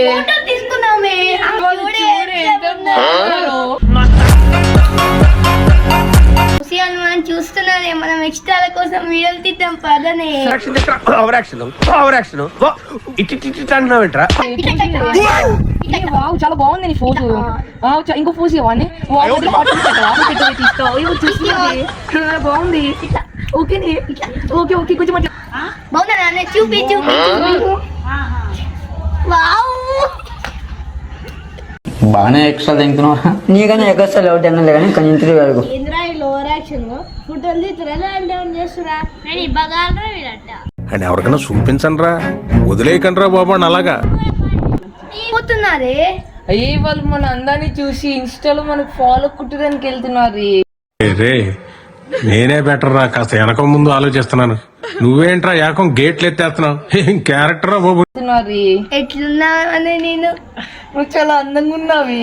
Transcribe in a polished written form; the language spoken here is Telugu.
ఫోటో తీసుకుందామే. మనం చూస్తున్నానే, మనం ఎక్స్ట్రాల కోసం వీడియోలు తీద్దాం పదనే. చాలా బాగుంది నీ ఫోటో. ఇంకో ఫోజ్ ఇవ్వండి. బాగుంది. ఓకే ఓకే ఓకే కొంచెం బాగుందా? చూపి చూపి. బాగానే ఎక్స్ట్రా తింటున్నావు. నీకన్నా ఎక్స్ట్రా లేవు తినలే కానీ కొంచెం ఇంటి వరకు అని ఎవరికైనా చూపించండి రా, వదిలేయకండి రా బాబు అని అలాగా పోతున్నారే. అయ్యే వాళ్ళు మన అందాన్ని చూసి ఇన్స్టాలో మనకు ఫాలో కుట్టడానికి వెళ్తున్నారు. రే నేనే బెటర్ రా, కాస్త వెనక ముందు ఆలోచిస్తున్నాను. నువ్వేంట్రా ఏకం గేట్లు ఎత్తేస్తున్నావు? ఏం క్యారెక్టర్ రా బాబు. ఎట్లున్నా అని నేను నువ్వు చాలా అందంగా ఉన్నావి.